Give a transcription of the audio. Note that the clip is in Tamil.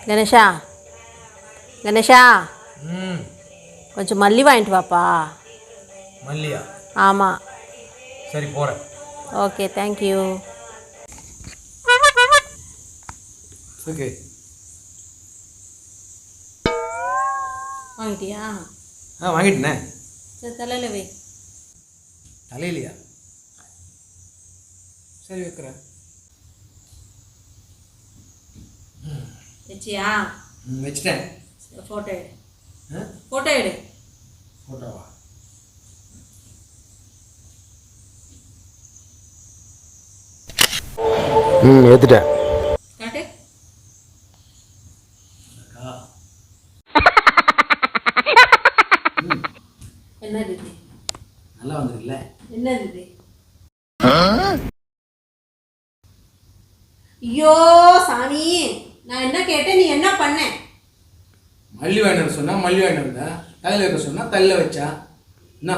கணேஷா கணேஷா ம் கொஞ்சம் மல்லி வாங்கிட்டு வாப்பா. மல்லியா? ஆமாம். சரி போகிறேன். Okay thank you. ஓகே. வாங்கிட்டியா? வாங்கிட்டேனே. சரி தலையில் வை. தலையிலையா? சரி வைக்கிறேன். வச்சியா? வச்சிட்டேன். ஃபோட்டோ எடு. ஃபோட்டோ எடு. ஃபோட்டோவா? ஏற்றுட்டேன். காட்டு. என்னது இது? நல்லா வந்துருக்குல்ல? என்னது இது? ஐயோ சாமி, நான் என்ன கேட்டேன், நீ என்ன பண்ண? மல்லி வாங்கிட்டு சொன்னா மல்லி வாங்கிட்டு வந்தா, தலையில் வைக்க சொன்னா தலையில் வச்சா என்ன?